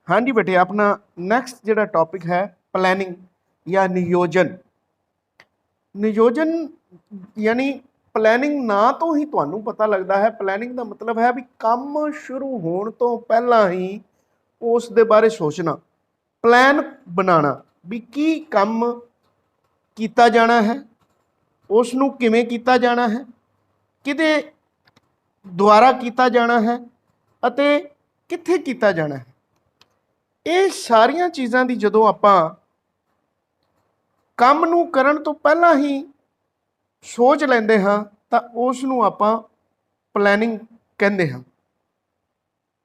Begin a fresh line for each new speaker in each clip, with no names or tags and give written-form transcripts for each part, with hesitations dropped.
हाँ जी बेटे, अपना नेक्स्ट जो टॉपिक है प्लैनिंग या नियोजन। नियोजन यानी प्लैनिंग ना तो ही ਤੁਹਾਨੂੰ पता लगता है। प्लैनिंग का मतलब है भी काम शुरू होने तो पहला ही उस दे बारे सोचना, प्लैन बनाना भी की काम किया जाना है, उसनू किवें किया जाना है, किदे द्वारा किया जाना है अते कित्थे किया जाना है। ये सारिया चीज़ों की जो आपां काम नू करन तो पहला ही सोच लेंदे हाँ तो उसनू आपां प्लैनिंग कहंदे हाँ।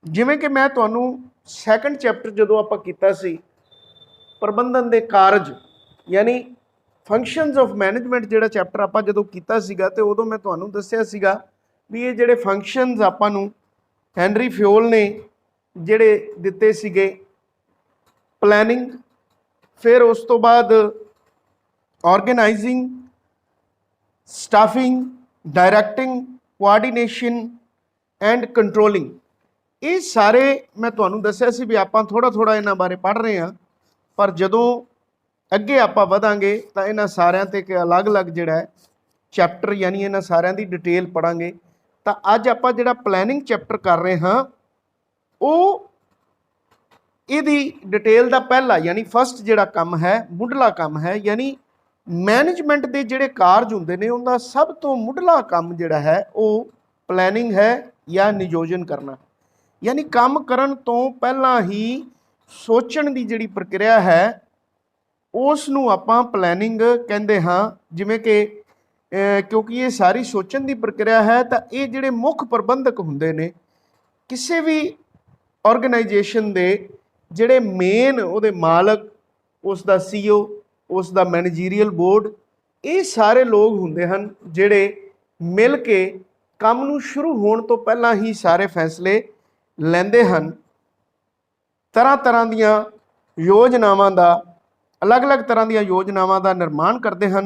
जिवें कि मैं तुहानू सैकंड चैप्टर जो आपां कीता सी प्रबंधन के कारज यानी फंक्शनस ऑफ मैनेजमेंट जिहड़ा चैप्टर आपां जदों कीता सीगा ते उदों मैं तुहानू दस्सिया सीगा भी ये जिहड़े फंक्शनस आपां नू हैनरी फ्योल ने जिहड़े दिते सीगे प्लैनिंग, फिर उस तो बाद organising, staffing, directing, coordination and controlling, ये सारे मैं तुहानू दस्सिया सी भी आपां थोड़ा थोड़ा इन्हां बारे पढ़ रहे हैं। पर जदों अगे आपां वधांगे तो इन्हां सारिਆਂ ते एक अलग अलग जिहड़ा है चैप्टर यानी इन्हां सारिਆਂ दी डिटेल पढ़ांगे। तो अज आपां जिहड़ा प्लैनिंग चैप्टर कर रहे हाँ वो ਇਹਦੀ डिटेल का पहला यानी फस्ट जिहड़ा काम है मुढ़ला काम है, यानी मैनेजमेंट के जिहड़े कारज हुंदे ने उनका सब तो मुढ़ला काम जिहड़ा है वो प्लैनिंग है या नियोजन करना। यानी काम करन तो पहला ही सोचण की जिहड़ी प्रक्रिया है उसनू आपां प्लैनिंग कहंदे हाँ। जिवें कि क्योंकि ये सारी सोचण की प्रक्रिया है तो ये जिहड़े मुख प्रबंधक हुंदे ने किसी भी ऑर्गेनाइजेशन दे जिहड़े मेन उहदे मालक, उसका CEO, उसका मैनेजीरियल बोर्ड, ये सारे लोग हुंदे हन जिहड़े मिल के काम नूं शुरू होने तो पहला ही सारे फैसले लैंदे हन। तरह तरह दीआं योजनावां दा अलग अलग तरह दीआं योजनावां दा निर्माण करते हैं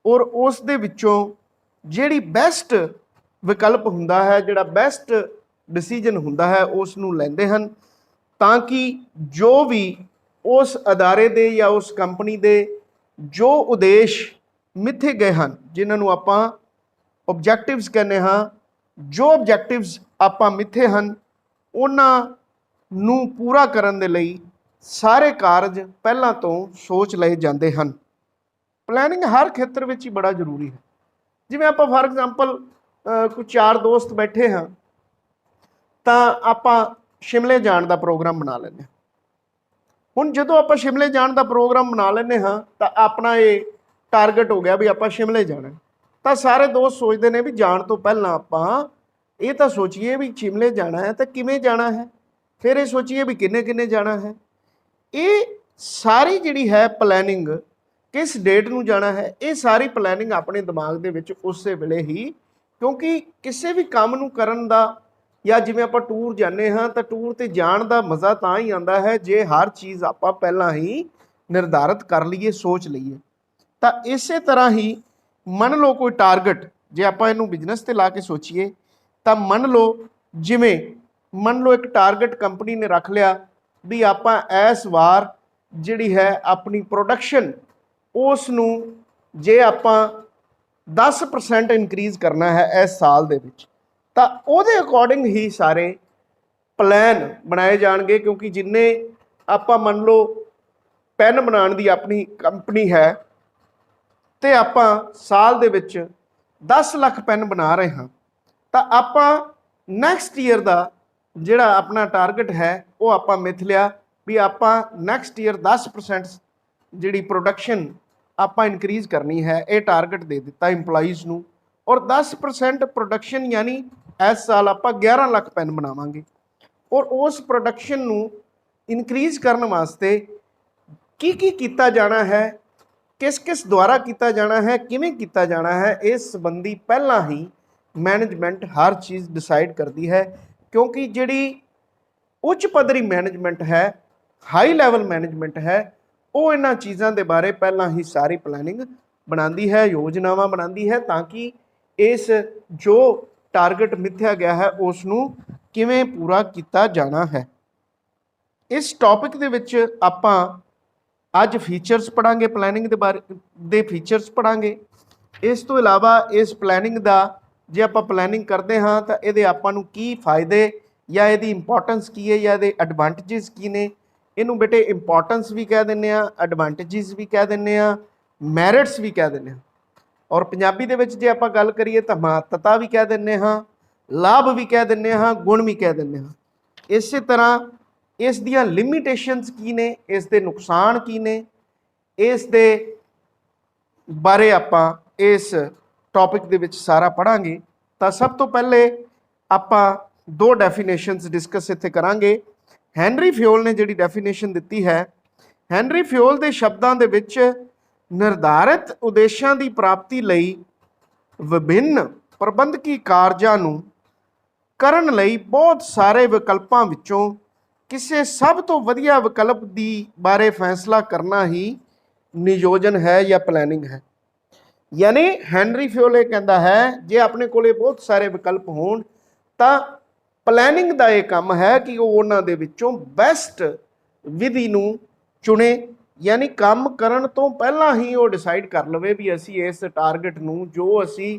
और उस दे विचों जिहड़ी बेस्ट विकल्प हुंदा है, जिहड़ा बेस्ट डिसीजन हुंदा है उसनूं लैंदे हन ताकि जो भी उस अदारे दे या उस कंपनी दे जो उद्देश मिथे गए हैं जिन्होंने आपां ऑब्जैक्टिव्स कहने हाँ, जो ऑब्जैक्टिव्स आपां मिथे हैं उन्हां नूं पूरा करन दे लई सारे कारज पहलां तो सोच लए जाते हैं। प्लैनिंग हर खेत्र में ही बड़ा जरूरी है। जिवें आपां फॉर एग्जाम्पल कुछ 4 दोस्त बैठे हाँ तो आपां शिमले जाण दा प्रोग्राम बना लैंदे। हुण जदों आपां शिमले जाण दा प्रोग्राम बना लैंदे हाँ तो अपना ये टारगेट हो गया भी आपां शिमले जाना। तो सारे दोस्त सोचते हैं भी जाण तो पहलां आपां ये तो सोचिए भी शिमले जाना है तो किवें जाना है, फिर ये सोचिए भी किन्ने किन्ने जाना है। ये सारी जिहड़ी है प्लैनिंग किस डेट नूं जाना है, ये सारी प्लैनिंग अपने दिमाग दे विच उसे वेले ही, क्योंकि किसी भी काम नूं करन दा या जिवें आपां टूर जाने हाँ तो टूर ते जाण दा मज़ा तां ही आंदा है जे हर चीज़ आपां पहलां ही निर्धारित कर लीए, सोच लीए। तो इस तरह ही मन लो कोई टारगेट जे आपां इहनूं बिजनेस ते ला के सोचीए तो मन लो जिवें मन लो एक टारगेट कंपनी ने रख लिया भी आपां इस वार जिहड़ी है अपनी प्रोडक्शन उसनूं जे आपां 10% इनक्रीज़ करना है इस साल दे विच तो उहदे अकॉर्डिंग ही सारे प्लैन बनाए जाएंगे। क्योंकि जिन्ने आपां मन लो पैन बनाने की अपनी कंपनी है तो आपां साल दे विच 10 लाख पैन बना रहे हाँ तो आपां नैक्सट ईयर का जिहड़ा अपना टारगेट है वो आपां मिथ लिया भी आपां नैक्सट ईयर 10% जिहड़ी प्रोडक्शन आपां इनक्रीज़ करनी है, ये टारगेट दे दिता इंपलाईज़ नूं। और 10% प्रोडक्शन यानी इस साल आपां 11 लाख पैन बनावांगे और उस प्रोडक्शन नूं इनक्रीज़ करने वास्ते की कीता जाना है, किस किस द्वारा किया जाना है, किवें किया जाना है, इस संबंधी पहला ही मैनेजमेंट हर चीज़ डिसाइड करती है। क्योंकि जिहड़ी उच्च पद्धरी मैनेजमेंट है, हाई लैवल मैनेजमेंट है, वो इन्हां चीज़ों के बारे पहला ही सारी प्लैनिंग बनाती है, योजनावां बनाती है ताकि इस जो टारगेट मिथ्या गया है उसनूं किवें पूरा किया जाना है। इस टॉपिक ਦੇ ਵਿੱਚ ਆਪਾਂ ਅੱਜ ਫੀਚਰਸ ਪੜਾਂਗੇ, ਪਲੈਨਿੰਗ ਦੇ ਬਾਰੇ ਦੇ ਫੀਚਰਸ ਪੜਾਂਗੇ। ਇਸ ਤੋਂ ਇਲਾਵਾ ਇਸ ਪਲੈਨਿੰਗ ਦਾ ਜੇ ਆਪਾਂ ਪਲੈਨਿੰਗ ਕਰਦੇ ਹਾਂ ਤਾਂ ਇਹਦੇ ਆਪਾਂ ਨੂੰ ਕੀ ਫਾਇਦੇ ਜਾਂ ਇਹਦੀ ਇੰਪੋਰਟੈਂਸ ਕੀ ਹੈ ਜਾਂ ਇਹਦੇ ਐਡਵਾਂਟੇजेस ਕੀ ਨੇ। ਇਹਨੂੰ ਬੇਟੇ ਇੰਪੋਰਟੈਂਸ ਵੀ ਕਹਿ ਦਿੰਦੇ ਆ, ਐਡਵਾਂਟੇजेस ਵੀ ਕਹਿ ਦਿੰਦੇ ਆ, ਮੈਰਿਟਸ ਵੀ ਕਹਿ ਦਿੰਦੇ ਆ। ਔਰ ਪੰਜਾਬੀ ਦੇ ਵਿੱਚ ਜੇ ਆਪਾਂ ਗੱਲ ਕਰੀਏ ਤਾਂ ਮਹੱਤਤਾ ਵੀ ਕਹਿ ਦਿੰਦੇ ਹਾਂ, ਲਾਭ ਵੀ ਕਹਿ ਦਿੰਦੇ ਹਾਂ, ਗੁਣ ਵੀ ਕਹਿ ਦਿੰਦੇ ਹਾਂ। ਇਸੇ ਤਰ੍ਹਾਂ ਇਸ ਦੀਆਂ ਲਿਮਿਟੇਸ਼ਨਸ ਕੀ ਨੇ, ਇਸ ਦੇ ਨੁਕਸਾਨ ਕੀ ਨੇ, ਇਸ ਦੇ ਬਾਰੇ ਆਪਾਂ ਇਸ ਟੌਪਿਕ ਦੇ ਵਿੱਚ ਸਾਰਾ ਪੜਾਂਗੇ। ਤਾਂ ਸਭ ਤੋਂ ਪਹਿਲੇ ਆਪਾਂ ਦੋ ਡੈਫੀਨੇਸ਼ਨਸ ਡਿਸਕਸ ਇੱਥੇ ਕਰਾਂਗੇ। ਹੈਨਰੀ ਫਿਓਲ ਨੇ ਜਿਹੜੀ ਡੈਫੀਨੇਸ਼ਨ ਦਿੱਤੀ ਹੈ, ਹੈਨਰੀ ਫਿਓਲ ਦੇ ਸ਼ਬਦਾਂ ਦੇ ਵਿੱਚ ਨਿਰਧਾਰਿਤ ਉਦੇਸ਼ਾਂ ਦੀ ਪ੍ਰਾਪਤੀ ਲਈ ਵਿਭਿੰਨ ਪ੍ਰਬੰਧਕੀ ਕਾਰਜਾਂ ਨੂੰ ਕਰਨ ਲਈ ਬਹੁਤ ਸਾਰੇ ਵਿਕਲਪਾਂ ਵਿੱਚੋਂ ਕਿਸੇ ਸਭ ਤੋਂ ਵਧੀਆ ਵਿਕਲਪ ਦੀ ਬਾਰੇ ਫੈਸਲਾ ਕਰਨਾ ਹੀ ਨਿਯੋਜਨ ਹੈ ਜਾਂ ਪਲੈਨਿੰਗ ਹੈ। ਯਾਨੀ ਹੈਨਰੀ ਫਿਓਲ ਇਹ ਕਹਿੰਦਾ ਹੈ ਜੇ ਆਪਣੇ ਕੋਲੇ ਬਹੁਤ ਸਾਰੇ ਵਿਕਲਪ ਹੋਣ ਤਾਂ ਪਲੈਨਿੰਗ ਦਾ ਇਹ ਕੰਮ ਹੈ ਕਿ ਉਹ ਉਹਨਾਂ ਦੇ ਵਿੱਚੋਂ ਬੈਸਟ ਵਿਧੀ ਨੂੰ ਚੁਣੇ। ਯਾਨੀ ਕੰਮ ਕਰਨ ਤੋਂ ਪਹਿਲਾਂ ਹੀ ਉਹ ਡਿਸਾਈਡ ਕਰ ਲਵੇ ਵੀ ਅਸੀਂ ਇਸ ਟਾਰਗੇਟ ਨੂੰ, ਜੋ ਅਸੀਂ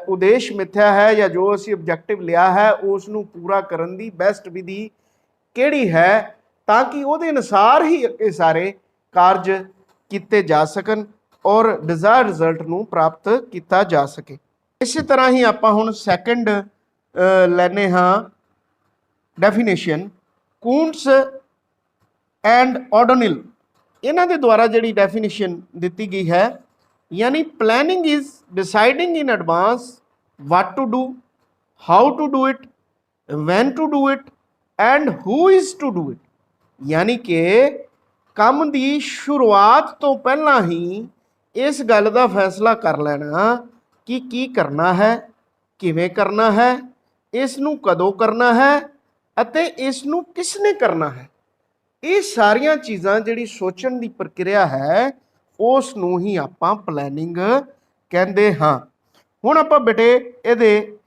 ਉਦੇਸ਼ ਮਿੱਥਿਆ ਹੈ ਜਾਂ ਜੋ ਅਸੀਂ ਆਬਜੈਕਟਿਵ ਲਿਆ ਹੈ, ਉਸ ਨੂੰ ਪੂਰਾ ਕਰਨ ਦੀ ਬੈਸਟ ਵਿਧੀ ਕਿਹੜੀ ਹੈ, ਤਾਂ ਕਿ ਉਹਦੇ ਅਨੁਸਾਰ ਹੀ ਅੱਗੇ ਸਾਰੇ ਕਾਰਜ ਕੀਤੇ ਜਾ ਸਕਣ ਔਰ ਡਿਜ਼ਾਇਰ ਰਿਜ਼ਲਟ ਨੂੰ ਪ੍ਰਾਪਤ ਕੀਤਾ ਜਾ ਸਕੇ। ਇਸੇ ਤਰ੍ਹਾਂ ਹੀ ਆਪਾਂ ਹੁਣ ਸੈਕੰਡ ਲੈਨੇ ਹਾਂ ਡੈਫੀਨੇਸ਼ਨ ਕੂੰਟਸ ਐਂਡ ਓਡੋਨਿਲ। ਇਹਨਾਂ ਦੇ ਦੁਆਰਾ ਜਿਹੜੀ ਡੈਫੀਨੇਸ਼ਨ ਦਿੱਤੀ ਗਈ ਹੈ, ਯਾਨੀ planning is deciding in advance what to do, how to do it, when to do it and who is to do it. ਯਾਨੀ ਕਿ ਕੰਮ ਦੀ ਸ਼ੁਰੂਆਤ ਤੋਂ ਪਹਿਲਾਂ ਹੀ ਇਸ ਗੱਲ ਦਾ ਫੈਸਲਾ ਕਰ ਲੈਣਾ ਕਿ ਕੀ ਕਰਨਾ ਹੈ, ਕਿਵੇਂ ਕਰਨਾ ਹੈ, ਇਸ ਨੂੰ ਕਦੋਂ ਕਰਨਾ ਹੈ ਅਤੇ ਇਸ ਨੂੰ ਕਿਸ ਨੇ ਕਰਨਾ ਹੈ। ਇਹ ਸਾਰੀਆਂ ਚੀਜ਼ਾਂ ਜਿਹੜੀ ਸੋਚਣ ਦੀ ਪ੍ਰਕਿਰਿਆ ਹੈ, ਉਸ ਨੂੰ ਹੀ ਆਪਾਂ ਪਲੈਨਿੰਗ ਕਹਿੰਦੇ ਹਾਂ। ਹੁਣ ਆਪਾਂ ਬੇਟੇ ਇਹਦੇ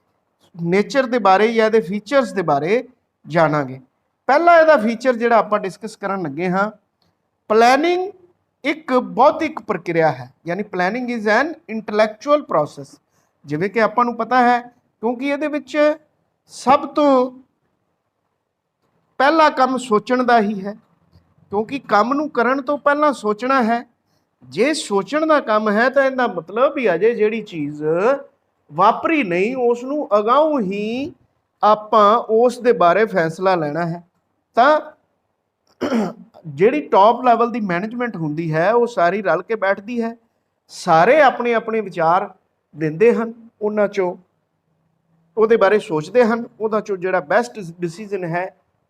ਨੇਚਰ ਦੇ ਬਾਰੇ ਜਾਂ ਇਹਦੇ ਫੀਚਰਸ ਦੇ ਬਾਰੇ ਜਾਣਾਂਗੇ। ਪਹਿਲਾ ਇਹਦਾ ਫੀਚਰ ਜਿਹੜਾ ਆਪਾਂ ਡਿਸਕਸ ਕਰਨ ਲੱਗੇ ਹਾਂ, ਪਲੈਨਿੰਗ ਇੱਕ ਬੌਧਿਕ ਪ੍ਰਕਿਰਿਆ ਹੈ। ਯਾਨੀ planning is an intellectual process. ਜਿਵੇਂ ਕਿ ਆਪਾਂ ਨੂੰ ਪਤਾ ਹੈ, ਕਿਉਂਕਿ ਇਹਦੇ ਵਿੱਚ ਸਭ ਤੋਂ ਪਹਿਲਾ ਕੰਮ ਸੋਚਣ ਦਾ ਹੀ ਹੈ, ਕਿਉਂਕਿ ਕੰਮ ਨੂੰ ਕਰਨ ਤੋਂ ਪਹਿਲਾਂ ਸੋਚਣਾ ਹੈ। ਜੇ ਸੋਚਣ ਦਾ ਕੰਮ ਹੈ ਤਾਂ ਇਹਦਾ ਮਤਲਬ ਵੀ ਅਜੇ ਜਿਹੜੀ ਚੀਜ਼ ਵਾਪਰੀ ਨਹੀਂ, ਉਸ ਨੂੰ ਅਗਾਊਂ ਹੀ ਆਪਾਂ ਉਸ ਦੇ ਬਾਰੇ ਫੈਸਲਾ ਲੈਣਾ ਹੈ। ਤਾਂ ਜਿਹੜੀ ਟੌਪ ਲੈਵਲ ਦੀ ਮੈਨੇਜਮੈਂਟ ਹੁੰਦੀ ਹੈ, ਉਹ ਸਾਰੀ ਰਲ ਕੇ ਬੈਠਦੀ ਹੈ, ਸਾਰੇ ਆਪਣੇ ਆਪਣੇ ਵਿਚਾਰ ਦਿੰਦੇ ਹਨ, ਉਹਨਾਂ ਚੋਂ ਉਹਦੇ ਬਾਰੇ ਸੋਚਦੇ ਹਨ, ਉਹਦਾ ਚੋਂ ਜਿਹੜਾ ਬੈਸਟ ਡਿਸੀਜ਼ਨ ਹੈ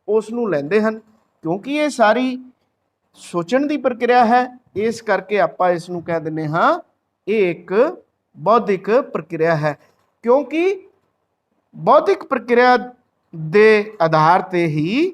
ਉਸ ਨੂੰ ਲੈਂਦੇ ਹਨ। ਕਿਉਂਕਿ ਇਹ ਸਾਰੀ ਸੋਚਣ ਦੀ ਪ੍ਰਕਿਰਿਆ ਹੈ, ਇਸ ਕਰਕੇ ਆਪਾਂ ਇਸ ਨੂੰ ਕਹਿ ਦਿੰਦੇ ਹਾਂ ਇਹ ਇੱਕ ਬੌਧਿਕ ਪ੍ਰਕਿਰਿਆ ਹੈ। ਕਿਉਂਕਿ ਬੌਧਿਕ ਪ੍ਰਕਿਰਿਆ ਦੇ ਆਧਾਰ ਤੇ ਹੀ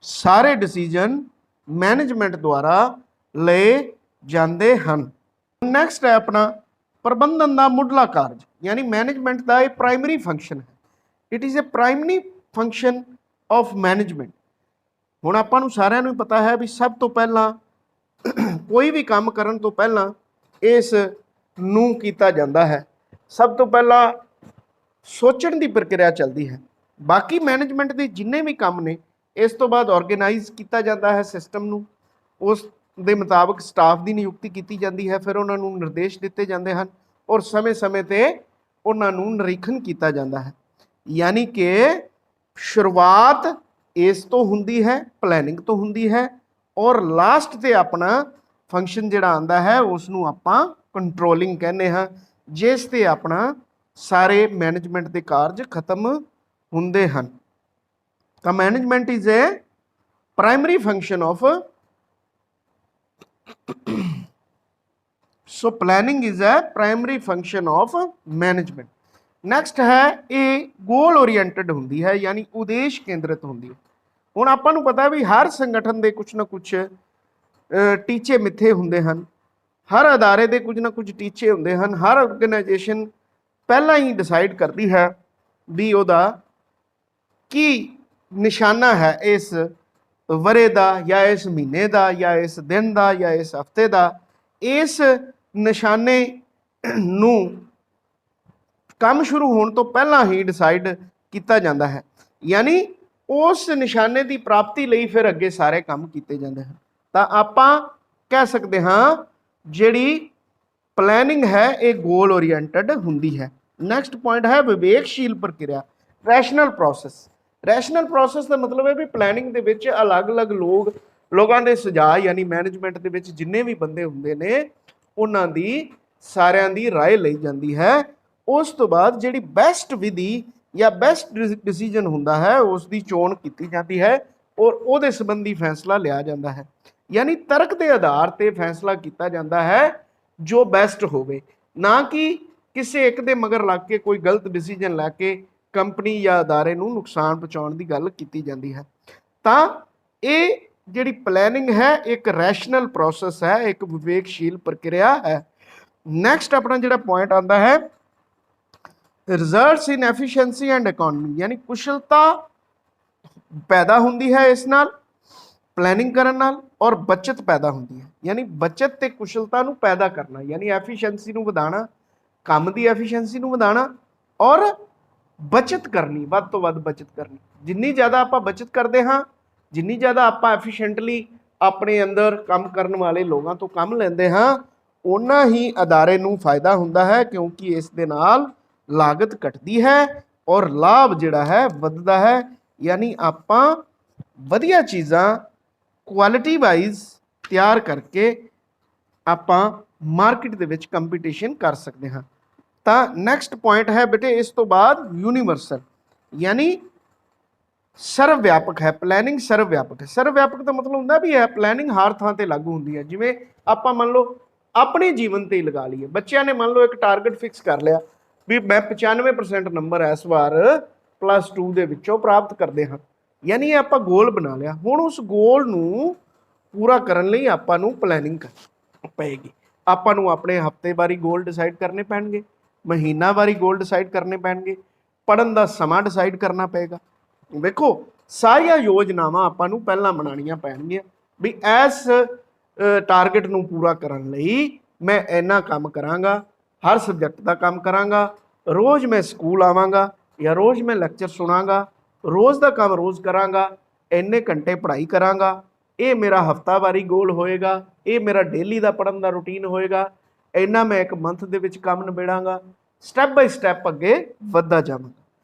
ਸਾਰੇ ਡਿਸੀਜਨ ਮੈਨੇਜਮੈਂਟ ਦੁਆਰਾ ਲਏ ਜਾਂਦੇ ਹਨ। ਨੈਕਸਟ ਹੈ ਆਪਣਾ ਪ੍ਰਬੰਧਨ ਦਾ ਮੁੱਢਲਾ ਕਾਰਜ, ਯਾਨੀ ਮੈਨੇਜਮੈਂਟ ਦਾ ਇਹ ਪ੍ਰਾਇਮਰੀ ਫੰਕਸ਼ਨ ਹੈ। It is a primary function of management. ਹੁਣ ਆਪਾਂ ਨੂੰ ਸਾਰਿਆਂ ਨੂੰ ਪਤਾ ਹੈ ਵੀ ਸਭ ਤੋਂ ਪਹਿਲਾਂ ਕੋਈ ਵੀ ਕੰਮ ਕਰਨ ਤੋਂ ਪਹਿਲਾਂ ਇਸ ਨੂੰ ਕੀਤਾ ਜਾਂਦਾ ਹੈ। ਸਭ ਤੋਂ ਪਹਿਲਾਂ ਸੋਚਣ ਦੀ ਪ੍ਰਕਿਰਿਆ ਚੱਲਦੀ ਹੈ। ਬਾਕੀ ਮੈਨੇਜਮੈਂਟ ਦੇ ਜਿੰਨੇ ਵੀ ਕੰਮ ਨੇ, ਇਸ ਤੋਂ ਬਾਅਦ ਆਰਗੇਨਾਈਜ਼ ਕੀਤਾ ਜਾਂਦਾ ਹੈ ਸਿਸਟਮ ਨੂੰ, ਉਸ ਦੇ ਮੁਤਾਬਕ ਸਟਾਫ ਦੀ ਨਿਯੁਕਤੀ ਕੀਤੀ ਜਾਂਦੀ ਹੈ, ਫਿਰ ਉਹਨਾਂ ਨੂੰ ਨਿਰਦੇਸ਼ ਦਿੱਤੇ ਜਾਂਦੇ ਹਨ ਔਰ ਸਮੇਂ-ਸਮੇਂ ਤੇ ਉਹਨਾਂ ਨੂੰ ਨਿਰੀਖਣ ਕੀਤਾ ਜਾਂਦਾ ਹੈ। ਯਾਨੀ ਕਿ ਸ਼ੁਰੂਆਤ ਇਸ ਤੋਂ ਹੁੰਦੀ ਹੈ, ਪਲੈਨਿੰਗ ਤੋਂ ਹੁੰਦੀ ਹੈ, ਔਰ ਲਾਸਟ ਤੇ ਆਪਣਾ ਫੰਕਸ਼ਨ ਜਿਹੜਾ ਆਉਂਦਾ ਹੈ ਉਸ ਨੂੰ ਆਪਾਂ ਕੰਟਰੋਲਿੰਗ ਕਹਿੰਦੇ ਹਾਂ, ਜਿਸ ਤੇ ਆਪਣਾ ਸਾਰੇ ਮੈਨੇਜਮੈਂਟ ਦੇ ਕਾਰਜ ਖਤਮ ਹੁੰਦੇ ਹਨ। ਤਾਂ management is a primary function of so planning is a primary function of management. Next ਹੈ ਇਹ ਗੋਲ ਓਰੀਐਂਟਡ ਹੁੰਦੀ ਹੈ, ਯਾਨੀ ਉਦੇਸ਼ ਕੇਂਦਰਿਤ ਹੁੰਦੀ ਹੈ। ਹੁਣ ਆਪਾਂ ਨੂੰ ਪਤਾ ਵੀ ਹਰ ਸੰਗਠਨ ਦੇ ਕੁਝ ਨਾ ਕੁਝ ਟੀਚੇ ਮਿੱਥੇ ਹੁੰਦੇ ਹਨ, ਹਰ ਅਦਾਰੇ ਦੇ ਕੁਝ ਨਾ ਕੁਝ ਟੀਚੇ ਹੁੰਦੇ ਹਨ। ਹਰ ਆਰਗੇਨਾਈਜੇਸ਼ਨ ਪਹਿਲਾਂ ਹੀ ਡਿਸਾਈਡ ਕਰਦੀ ਹੈ ਵੀ ਉਹਦਾ ਕੀ ਨਿਸ਼ਾਨਾ ਹੈ ਇਸ ਵਰੇ ਦਾ ਜਾਂ ਇਸ ਮਹੀਨੇ ਦਾ ਜਾਂ ਇਸ ਦਿਨ ਦਾ ਜਾਂ ਇਸ ਹਫਤੇ ਦਾ। ਇਸ ਨਿਸ਼ਾਨੇ ਨੂੰ ਕੰਮ ਸ਼ੁਰੂ ਹੋਣ ਤੋਂ ਪਹਿਲਾਂ ਹੀ ਡਿਸਾਈਡ ਕੀਤਾ ਜਾਂਦਾ ਹੈ, ਯਾਨੀ ਉਸ ਨਿਸ਼ਾਨੇ ਦੀ ਪ੍ਰਾਪਤੀ ਲਈ ਫਿਰ ਅੱਗੇ ਸਾਰੇ ਕੰਮ ਕੀਤੇ ਜਾਂਦੇ ਹਨ। ਤਾਂ ਆਪਾਂ ਕਹਿ ਸਕਦੇ ਹਾਂ ਜਿਹੜੀ ਪਲੈਨਿੰਗ ਹੈ ਇਹ ਗੋਲ ਓਰੀਐਂਟਡ ਹੁੰਦੀ ਹੈ। ਨੈਕਸਟ ਪੁਆਇੰਟ ਹੈ ਵਿਵੇਕਸ਼ੀਲ ਪ੍ਰਕਿਰਿਆ, ਰੈਸ਼ਨਲ ਪ੍ਰੋਸੈਸ। ਰੈਸ਼ਨਲ ਪ੍ਰੋਸੈਸ ਦਾ ਮਤਲਬ ਹੈ ਵੀ ਪਲੈਨਿੰਗ ਦੇ ਵਿੱਚ ਅਲੱਗ-ਅਲੱਗ ਲੋਕਾਂ ਦੇ ਸੁਝਾਅ, ਯਾਨੀ ਮੈਨੇਜਮੈਂਟ ਦੇ ਵਿੱਚ ਜਿੰਨੇ ਵੀ ਬੰਦੇ ਹੁੰਦੇ ਨੇ ਉਹਨਾਂ ਦੀ ਸਾਰਿਆਂ ਦੀ ਰਾਏ ਲਈ ਜਾਂਦੀ ਹੈ। ਉਸ ਤੋਂ ਬਾਅਦ ਜਿਹੜੀ ਬੈਸਟ ਵਿਧੀ ਜਾਂ ਬੈਸਟ ਡਿਸੀਜਨ ਹੁੰਦਾ ਹੈ ਉਸ ਦੀ ਚੋਣ ਕੀਤੀ ਜਾਂਦੀ ਹੈ ਔਰ ਉਹਦੇ ਸੰਬੰਧੀ ਫੈਸਲਾ ਲਿਆ ਜਾਂਦਾ ਹੈ। ਯਾਨੀ ਤਰਕ ਦੇ ਆਧਾਰ ਤੇ ਫੈਸਲਾ ਕੀਤਾ ਜਾਂਦਾ ਹੈ ਜੋ ਬੈਸਟ ਹੋਵੇ, ਨਾ ਕਿ ਕਿਸੇ ਇੱਕ ਦੇ ਮਗਰ ਲੱਗ ਕੇ ਕੋਈ ਗਲਤ ਡਿਸੀਜਨ ਲੈ ਕੇ ਕੰਪਨੀ ਜਾਂ ਅਦਾਰੇ ਨੂੰ ਨੁਕਸਾਨ ਪਹੁੰਚਾਉਣ ਦੀ ਗੱਲ ਕੀਤੀ ਜਾਂਦੀ ਹੈ। ਤਾਂ ਇਹ ਜਿਹੜੀ ਪਲੈਨਿੰਗ ਹੈ ਇੱਕ ਰੈਸ਼ਨਲ ਪ੍ਰੋਸੈਸ ਹੈ, ਇੱਕ ਵਿਵੇਕਸ਼ੀਲ ਪ੍ਰਕਿਰਿਆ ਹੈ। ਨੈਕਸਟ ਆਪਣਾ ਜਿਹੜਾ ਪੁਆਇੰਟ ਆਉਂਦਾ ਹੈ results in efficiency and economy, ਯਾਨੀ ਕੁਸ਼ਲਤਾ ਪੈਦਾ ਹੁੰਦੀ ਹੈ ਇਸ ਨਾਲ ਪਲੈਨਿੰਗ ਕਰਨ ਨਾਲ, ਔਰ ਬਚਤ ਪੈਦਾ ਹੁੰਦੀ ਹੈ। ਯਾਨੀ ਬਚਤ ਤੇ ਕੁਸ਼ਲਤਾ ਨੂੰ ਪੈਦਾ ਕਰਨਾ, ਯਾਨੀ ਐਫੀਸ਼ੀਐਂਸੀ ਨੂੰ ਵਧਾਉਣਾ, ਕੰਮ ਦੀ ਐਫੀਸ਼ੀਐਂਸੀ ਨੂੰ ਵਧਾਉਣਾ ਔਰ ਬਚਤ ਕਰਨੀ, ਵੱਧ ਤੋਂ ਵੱਧ ਬਚਤ ਕਰਨੀ। ਜਿੰਨੀ ਜ਼ਿਆਦਾ ਆਪਾਂ ਬਚਤ ਕਰਦੇ ਹਾਂ, ਜਿੰਨੀ ਜ਼ਿਆਦਾ ਆਪਾਂ ਐਫੀਸ਼ੀਐਂਟਲੀ ਆਪਣੇ ਅੰਦਰ ਕੰਮ ਕਰਨ ਵਾਲੇ ਲੋਕਾਂ ਤੋਂ ਕੰਮ ਲੈਂਦੇ ਹਾਂ, ਓਨਾ ਹੀ ਅਦਾਰੇ ਨੂੰ ਫਾਇਦਾ ਹੁੰਦਾ ਹੈ, ਕਿਉਂਕਿ ਇਸ ਦੇ ਨਾਲ ਲਾਗਤ ਘਟਦੀ ਹੈ ਔਰ ਲਾਭ ਜਿਹੜਾ ਹੈ ਵੱਧਦਾ ਹੈ। ਯਾਨੀ ਆਪਾਂ ਵਧੀਆ ਚੀਜ਼ਾਂ ਕੁਆਲਿਟੀ ਵਾਈਜ਼ ਤਿਆਰ ਕਰਕੇ ਆਪਾਂ ਮਾਰਕੀਟ ਦੇ ਵਿੱਚ ਕੰਪੀਟੀਸ਼ਨ ਕਰ ਸਕਦੇ ਹਾਂ। ਤਾਂ ਨੈਕਸਟ ਪੁਆਇੰਟ ਹੈ ਬੇਟੇ ਇਸ ਤੋਂ ਬਾਅਦ ਯੂਨੀਵਰਸਲ, ਯਾਨੀ ਸਰਵ ਵਿਆਪਕ ਹੈ। ਪਲੈਨਿੰਗ ਸਰਵ ਵਿਆਪਕ ਹੈ। ਸਰਵ ਵਿਆਪਕ ਦਾ ਮਤਲਬ ਹੁੰਦਾ ਵੀ ਇਹ ਪਲੈਨਿੰਗ ਹਰ ਥਾਂ ਤੇ ਲਾਗੂ ਹੁੰਦੀ ਹੈ। ਜਿਵੇਂ ਆਪਾਂ ਮੰਨ ਲਓ ਆਪਣੇ ਜੀਵਨ ਤੇ ਹੀ ਲਗਾ ਲਈਏ, ਬੱਚਿਆਂ ਨੇ ਮੰਨ ਲਓ ਇੱਕ ਟਾਰਗੇਟ ਫਿਕਸ ਕਰ ਲਿਆ ਵੀ ਮੈਂ 95% ਨੰਬਰ ਇਸ ਵਾਰ +2 ਦੇ ਵਿੱਚੋਂ ਪ੍ਰਾਪਤ ਕਰਦੇ ਹਾਂ, ਯਾਨੀ ਆਪਾਂ ਗੋਲ ਬਣਾ ਲਿਆ। ਹੁਣ ਉਸ ਗੋਲ ਨੂੰ ਪੂਰਾ ਕਰਨ ਲਈ ਆਪਾਂ ਨੂੰ ਪਲੈਨਿੰਗ ਕਰਨੀ ਪਏਗੀ। ਆਪਾਂ ਨੂੰ ਆਪਣੇ ਹਫ਼ਤੇਵਾਰੀ ਗੋਲ ਡਿਸਾਈਡ ਕਰਨੇ ਪੈਣਗੇ, ਮਹੀਨਾਵਾਰੀ ਗੋਲ ਡਿਸਾਈਡ ਕਰਨੇ ਪੈਣਗੇ, ਪੜ੍ਹਨ ਦਾ ਸਮਾਂ ਡਿਸਾਈਡ ਕਰਨਾ ਪਏਗਾ। ਵੇਖੋ ਸਾਰੀਆਂ ਯੋਜਨਾਵਾਂ ਆਪਾਂ ਨੂੰ ਪਹਿਲਾਂ ਬਣਾਉਣੀਆਂ ਪੈਣਗੀਆਂ ਵੀ ਇਸ ਟਾਰਗੇਟ ਨੂੰ ਪੂਰਾ ਕਰਨ ਲਈ ਮੈਂ ਇੰਨਾ ਕੰਮ ਕਰਾਂਗਾ, ਹਰ ਸਬਜੈਕਟ ਦਾ ਕੰਮ ਕਰਾਂਗਾ, ਰੋਜ਼ ਮੈਂ ਸਕੂਲ ਆਵਾਂਗਾ ਜਾਂ ਰੋਜ਼ ਮੈਂ ਲੈਕਚਰ ਸੁਣਾਂਗਾ, ਰੋਜ਼ ਦਾ ਕੰਮ ਰੋਜ਼ ਕਰਾਂਗਾ, ਇੰਨੇ ਘੰਟੇ ਪੜ੍ਹਾਈ ਕਰਾਂਗਾ, ਇਹ ਮੇਰਾ ਹਫ਼ਤਾਵਾਰੀ ਗੋਲ ਹੋਏਗਾ, ਇਹ ਮੇਰਾ ਡੇਲੀ ਦਾ ਪੜ੍ਹਨ ਦਾ ਰੂਟੀਨ ਹੋਏਗਾ, ਇੰਨਾ ਮੈਂ ਇੱਕ ਮੰਥ ਦੇ ਵਿੱਚ ਕੰਮ ਨਿਬੇੜਾਂਗਾ। ਸਟੈਪ ਬਾਈ ਸਟੈਪ ਅੱਗੇ ਵੱਧਦਾ ਜਾਵਾਂਗਾ।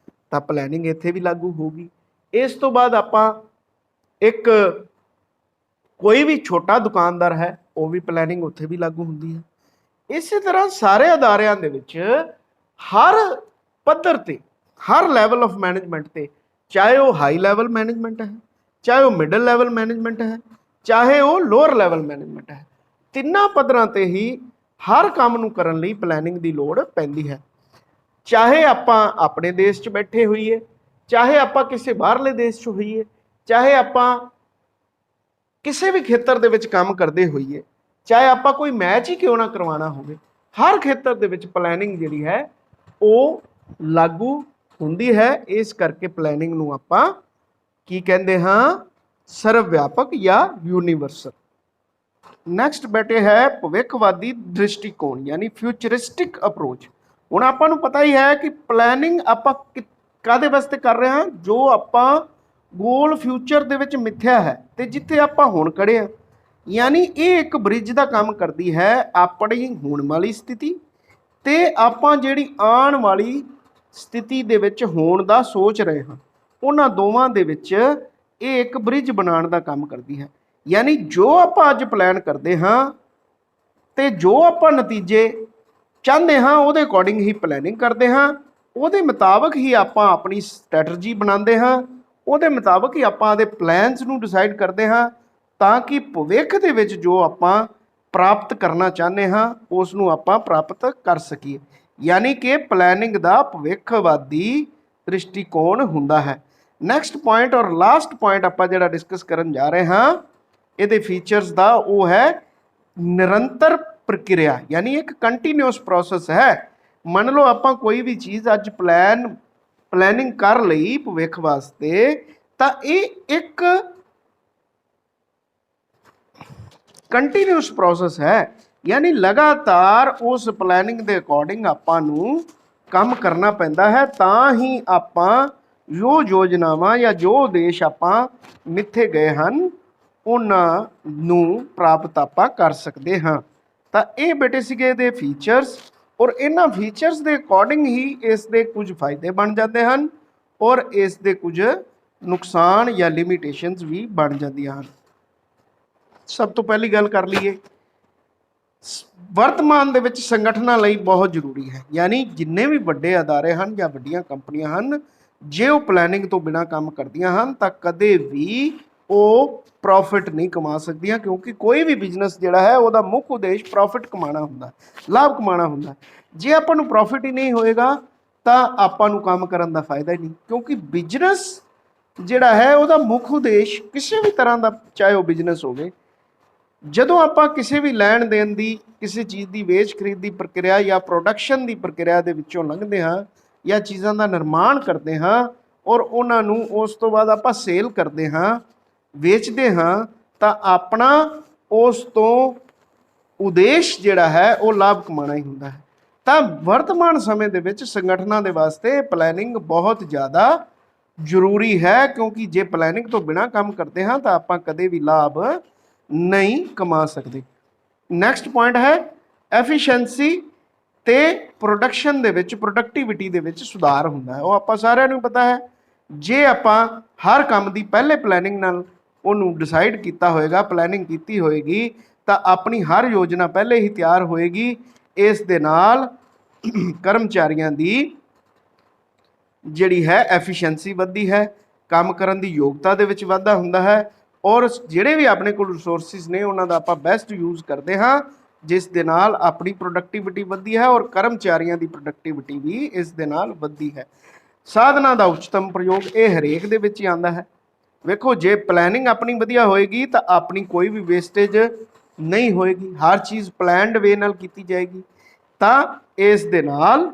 ਤਾਂ ਪਲੈਨਿੰਗ ਇੱਥੇ ਵੀ ਲਾਗੂ ਹੋਊਗੀ। ਇਸ ਤੋਂ ਬਾਅਦ ਆਪਾਂ ਇੱਕ ਕੋਈ ਵੀ ਛੋਟਾ ਦੁਕਾਨਦਾਰ ਹੈ ਉਹ ਵੀ ਪਲੈਨਿੰਗ ਉੱਥੇ ਵੀ ਲਾਗੂ ਹੁੰਦੀ ਹੈ। ਇਸੇ ਤਰ੍ਹਾਂ ਸਾਰੇ ਅਦਾਰਿਆਂ ਦੇ ਵਿੱਚ ਹਰ ਪੱਧਰ ਤੇ, ਹਰ ਲੈਵਲ ਆਫ ਮੈਨੇਜਮੈਂਟ ਤੇ, ਚਾਹੇ ਉਹ ਹਾਈ ਲੈਵਲ ਮੈਨੇਜਮੈਂਟ ਹੈ, ਚਾਹੇ ਉਹ ਮਿਡਲ ਲੈਵਲ ਮੈਨੇਜਮੈਂਟ ਹੈ, ਚਾਹੇ ਉਹ ਲੋਅਰ ਲੈਵਲ ਮੈਨੇਜਮੈਂਟ ਹੈ, ਤਿੰਨਾਂ ਪੱਧਰਾਂ ਤੇ ਹੀ ਹਰ ਕੰਮ ਨੂੰ ਕਰਨ ਲਈ ਪਲੈਨਿੰਗ ਦੀ ਲੋੜ ਪੈਂਦੀ ਹੈ। ਚਾਹੇ ਆਪਾਂ ਆਪਣੇ ਦੇਸ਼ 'ਚ ਬੈਠੇ ਹੋਈਏ, ਚਾਹੇ ਆਪਾਂ ਕਿਸੇ ਬਾਹਰਲੇ ਦੇਸ਼ 'ਚ ਹੋਈਏ, ਚਾਹੇ ਆਪਾਂ ਕਿਸੇ ਵੀ ਖੇਤਰ ਦੇ ਵਿੱਚ ਕੰਮ ਕਰਦੇ ਹੋਈਏ, ਚਾਹੇ ਆਪਾਂ ਕੋਈ ਮੈਚ ਹੀ ਕਿਉਂ ਨਾ ਕਰਵਾਉਣਾ ਹੋਵੇ, ਹਰ ਖੇਤਰ ਦੇ ਵਿੱਚ ਪਲੈਨਿੰਗ ਜਿਹੜੀ ਹੈ ਉਹ ਲਾਗੂ ਹੁੰਦੀ ਹੈ। ਇਸ ਕਰਕੇ ਪਲੈਨਿੰਗ ਨੂੰ ਆਪਾਂ ਕੀ ਕਹਿੰਦੇ ਹਾਂ, ਸਰਵ ਵਿਆਪਕ ਜਾਂ ਯੂਨੀਵਰਸਲ। ਨੈਕਸਟ ਬੇਟੇ ਹੈ ਭਵਿੱਖਵਾਦੀ ਦ੍ਰਿਸ਼ਟੀਕੋਣ, ਯਾਨੀ ਫਿਊਚਰਿਸਟਿਕ ਅਪਰੋਚ। ਹੁਣ ਆਪਾਂ ਨੂੰ ਪਤਾ ਹੀ ਹੈ ਕਿ ਪਲੈਨਿੰਗ ਆਪਾਂ ਕਾਹਦੇ ਵਾਸਤੇ ਕਰ ਰਹੇ ਹਾਂ, ਜੋ ਆਪਾਂ ਗੋਲ ਫਿਊਚਰ ਦੇ ਵਿੱਚ ਮਿੱਥਿਆ ਹੈ ਤੇ ਜਿੱਥੇ ਆਪਾਂ ਹੁਣ ਖੜੇ ਹਾਂ, ਯਾਨੀ ਇਹ ਇੱਕ ਬ੍ਰਿਜ ਦਾ ਕੰਮ ਕਰਦੀ ਹੈ ਆਪਣੀ ਹੋਣ ਵਾਲੀ ਸਥਿਤੀ ਤੇ ਆਪਾਂ ਜਿਹੜੀ ਆਉਣ ਵਾਲੀ ਸਥਿਤੀ ਦੇ ਵਿੱਚ ਹੋਣ ਦਾ ਸੋਚ ਰਹੇ ਹਾਂ, ਉਹਨਾਂ ਦੋਵਾਂ ਦੇ ਵਿੱਚ ਇਹ ਇੱਕ ਬ੍ਰਿਜ ਬਣਾਉਣ ਦਾ ਕੰਮ ਕਰਦੀ ਹੈ। ਯਾਨੀ ਜੋ ਆਪਾਂ ਅੱਜ ਪਲਾਨ ਕਰਦੇ ਹਾਂ ਤੇ ਜੋ ਆਪਾਂ ਨਤੀਜੇ ਚਾਹੁੰਦੇ ਹਾਂ ਉਹਦੇ ਅਕੋਰਡਿੰਗ ਹੀ ਪਲੈਨਿੰਗ ਕਰਦੇ ਹਾਂ, ਉਹਦੇ ਮੁਤਾਬਕ ਹੀ ਆਪਾਂ ਆਪਣੀ ਸਟ੍ਰੈਟਜੀ ਬਣਾਉਂਦੇ ਹਾਂ, ਉਹਦੇ ਮੁਤਾਬਕ ਹੀ ਆਪਾਂ ਉਹਦੇ ਪਲਾਨਸ ਨੂੰ ਡਿਸਾਈਡ ਕਰਦੇ ਹਾਂ ਤਾਂ ਕਿ ਭਵਿੱਖ ਦੇ ਵਿੱਚ ਜੋ ਆਪਾਂ ਪ੍ਰਾਪਤ ਕਰਨਾ ਚਾਹੁੰਦੇ ਹਾਂ ਉਸ ਨੂੰ ਆਪਾਂ ਪ੍ਰਾਪਤ ਕਰ ਸਕੀਏ। ਯਾਨੀ ਕਿ ਪਲੈਨਿੰਗ ਦਾ ਭਵਿੱਖਵਾਦੀ ਦ੍ਰਿਸ਼ਟੀਕੋਣ ਹੁੰਦਾ ਹੈ। ਨੈਕਸਟ ਪੁਆਇੰਟ ਔਰ ਲਾਸਟ ਪੁਆਇੰਟ ਆਪਾਂ ਜਿਹੜਾ ਡਿਸਕਸ ਕਰਨ ਜਾ ਰਹੇ ਹਾਂ ਇਹਦੇ ਫੀਚਰਸ ਦਾ, ਉਹ ਹੈ ਨਿਰੰਤਰ ਪ੍ਰਕਿਰਿਆ, ਯਾਨੀ ਇੱਕ ਕੰਟੀਨਿਊਸ ਪ੍ਰੋਸੈਸ ਹੈ। ਮੰਨ ਲਓ ਆਪਾਂ ਕੋਈ ਵੀ ਚੀਜ਼ ਅੱਜ ਪਲੈਨਿੰਗ ਕਰ ਲਈ ਭਵਿੱਖ ਵਾਸਤੇ, ਤਾਂ ਇਹ ਇੱਕ ਕੰਟੀਨਿਊਸ ਪ੍ਰੋਸੈਸ ਹੈ, ਯਾਨੀ ਲਗਾਤਾਰ ਉਸ ਪਲੈਨਿੰਗ ਦੇ ਅਕੋਰਡਿੰਗ ਆਪਾਂ ਨੂੰ ਕੰਮ ਕਰਨਾ ਪੈਂਦਾ ਹੈ, ਤਾਂ ਹੀ ਆਪਾਂ ਜੋ ਯੋਜਨਾਵਾਂ ਜਾਂ ਜੋ ਉਦੇਸ਼ ਆਪਾਂ ਮਿੱਥੇ ਗਏ ਹਨ ਉਹਨਾਂ ਨੂੰ ਪ੍ਰਾਪਤ ਆਪਾਂ ਕਰ ਸਕਦੇ ਹਾਂ। ਤਾਂ ਇਹ ਬੇਟੇ ਸੀਗੇ ਇਹਦੇ ਫੀਚਰਸ, ਔਰ ਇਹਨਾਂ ਫੀਚਰਸ ਦੇ ਅਕੋਰਡਿੰਗ ਹੀ ਇਸ ਦੇ ਕੁਝ ਫਾਇਦੇ ਬਣ ਜਾਂਦੇ ਹਨ ਔਰ ਇਸ ਦੇ ਕੁਝ ਨੁਕਸਾਨ ਜਾਂ ਲਿਮਿਟੇਸ਼ਨਸ ਵੀ ਬਣ ਜਾਂਦੀਆਂ ਹਨ। ਸਭ ਤੋਂ ਪਹਿਲੀ ਗੱਲ ਕਰ ਲਈਏ, ਵਰਤਮਾਨ ਦੇ ਵਿੱਚ ਸੰਗਠਨਾਂ ਲਈ ਬਹੁਤ ਜ਼ਰੂਰੀ ਹੈ, ਯਾਨੀ ਜਿੰਨੇ ਵੀ ਵੱਡੇ ਅਦਾਰੇ ਹਨ ਜਾਂ ਵੱਡੀਆਂ ਕੰਪਨੀਆਂ ਹਨ, ਜੇ ਉਹ ਪਲੈਨਿੰਗ ਤੋਂ ਬਿਨਾਂ ਕੰਮ ਕਰਦੀਆਂ ਹਨ ਤਾਂ ਕਦੇ ਵੀ ਉਹ ਪ੍ਰੋਫਿਟ ਨਹੀਂ ਕਮਾ ਸਕਦੀਆਂ, ਕਿਉਂਕਿ ਕੋਈ ਵੀ ਬਿਜ਼ਨਸ ਜਿਹੜਾ ਹੈ ਉਹਦਾ ਮੁੱਖ ਉਦੇਸ਼ ਪ੍ਰੋਫਿਟ ਕਮਾਉਣਾ ਹੁੰਦਾ, ਲਾਭ ਕਮਾਉਣਾ ਹੁੰਦਾ। ਜੇ ਆਪਾਂ ਨੂੰ ਪ੍ਰੋਫਿਟ ਹੀ ਨਹੀਂ ਹੋਏਗਾ ਤਾਂ ਆਪਾਂ ਨੂੰ ਕੰਮ ਕਰਨ ਦਾ ਫਾਇਦਾ ਹੀ ਨਹੀਂ, ਕਿਉਂਕਿ ਬਿਜ਼ਨਸ ਜਿਹੜਾ ਹੈ ਉਹਦਾ ਮੁੱਖ ਉਦੇਸ਼ ਕਿਸੇ ਵੀ ਤਰ੍ਹਾਂ ਦਾ, ਚਾਹੇ ਉਹ ਬਿਜ਼ਨਸ ਹੋਵੇ, ਜਦੋਂ ਆਪਾਂ ਕਿਸੇ ਵੀ ਲੈਣ ਦੇਣ ਦੀ, ਕਿਸੇ ਚੀਜ਼ ਦੀ ਵੇਚ ਖਰੀਦ ਦੀ ਪ੍ਰਕਿਰਿਆ ਜਾਂ ਪ੍ਰੋਡਕਸ਼ਨ ਦੀ ਪ੍ਰਕਿਰਿਆ ਦੇ ਵਿੱਚੋਂ ਲੰਘਦੇ ਹਾਂ ਜਾਂ ਚੀਜ਼ਾਂ ਦਾ ਨਿਰਮਾਣ ਕਰਦੇ ਹਾਂ ਔਰ ਉਹਨਾਂ ਨੂੰ ਉਸ ਤੋਂ ਬਾਅਦ ਆਪਾਂ ਸੇਲ ਕਰਦੇ ਹਾਂ, ਵੇਚਦੇ ਹਾਂ, ਤਾਂ ਆਪਣਾ ਉਸ ਤੋਂ ਉਦੇਸ਼ ਜਿਹੜਾ ਹੈ ਉਹ ਲਾਭ ਕਮਾਉਣਾ ਹੀ ਹੁੰਦਾ ਹੈ। ਤਾਂ ਵਰਤਮਾਨ ਸਮੇਂ ਦੇ ਵਿੱਚ ਸੰਗਠਨਾਂ ਦੇ ਵਾਸਤੇ ਪਲੈਨਿੰਗ ਬਹੁਤ ਜ਼ਿਆਦਾ ਜ਼ਰੂਰੀ ਹੈ, ਕਿਉਂਕਿ ਜੇ ਪਲੈਨਿੰਗ ਤੋਂ ਬਿਨਾਂ ਕੰਮ ਕਰਦੇ ਹਾਂ ਤਾਂ ਆਪਾਂ ਕਦੇ ਵੀ ਲਾਭ ਨਹੀਂ ਕਮਾ ਸਕਦੇ। ਨੈਕਸਟ ਪੁਆਇੰਟ ਹੈ ਐਫੀਸ਼ੀਐਂਸੀ ਤੇ ਪ੍ਰੋਡਕਸ਼ਨ ਦੇ ਵਿੱਚ, ਪ੍ਰੋਡਕਟਿਵਿਟੀ ਦੇ ਵਿੱਚ ਸੁਧਾਰ ਹੁੰਦਾ ਹੈ। ਉਹ ਆਪਾਂ ਸਾਰਿਆਂ ਨੂੰ ਪਤਾ ਹੈ, ਜੇ ਆਪਾਂ ਹਰ ਕੰਮ ਦੀ ਪਹਿਲੇ ਪਲੈਨਿੰਗ ਨਾਲ ਉਹਨੂੰ ਡਿਸਾਈਡ ਕੀਤਾ ਹੋਏਗਾ, ਪਲੈਨਿੰਗ ਕੀਤੀ ਹੋਏਗੀ, ਤਾਂ ਆਪਣੀ ਹਰ ਯੋਜਨਾ ਪਹਿਲੇ ਹੀ ਤਿਆਰ ਹੋਏਗੀ। ਇਸ ਦੇ ਨਾਲ ਕਰਮਚਾਰੀਆਂ ਦੀ ਜਿਹੜੀ ਹੈ ਐਫੀਸ਼ੀਐਂਸੀ ਵੱਧਦੀ ਹੈ, ਕੰਮ ਕਰਨ ਦੀ ਯੋਗਤਾ ਦੇ ਵਿੱਚ ਵਾਧਾ ਹੁੰਦਾ ਹੈ, ਔਰ ਜਿਹੜੇ ਵੀ ਆਪਣੇ ਕੋਲ ਰਿਸੋਰਸਿਸ ਨੇ ਉਹਨਾਂ ਦਾ ਆਪਾਂ ਬੈਸਟ ਯੂਜ਼ ਕਰਦੇ ਹਾਂ, ਜਿਸ ਦੇ ਨਾਲ ਆਪਣੀ ਪ੍ਰੋਡਕਟਿਵਿਟੀ ਵੱਧਦੀ ਹੈ ਔਰ ਕਰਮਚਾਰੀਆਂ ਦੀ ਪ੍ਰੋਡਕਟਿਵਿਟੀ ਵੀ ਇਸ ਦੇ ਨਾਲ ਵੱਧਦੀ ਹੈ। ਸਾਧਨਾਂ ਦਾ ਉੱਚਤਮ ਪ੍ਰਯੋਗ, ਇਹ ਹਰੇਕ ਦੇ ਵਿੱਚ ਹੀ ਆਉਂਦਾ ਹੈ। ਵੇਖੋ, ਜੇ ਪਲੈਨਿੰਗ ਆਪਣੀ ਵਧੀਆ ਹੋਏਗੀ ਤਾਂ ਆਪਣੀ ਕੋਈ ਵੀ ਵੇਸਟੇਜ ਨਹੀਂ ਹੋਏਗੀ, ਹਰ ਚੀਜ਼ ਪਲੈਨਡ ਵੇ ਨਾਲ ਕੀਤੀ ਜਾਏਗੀ, ਤਾਂ ਇਸ ਦੇ ਨਾਲ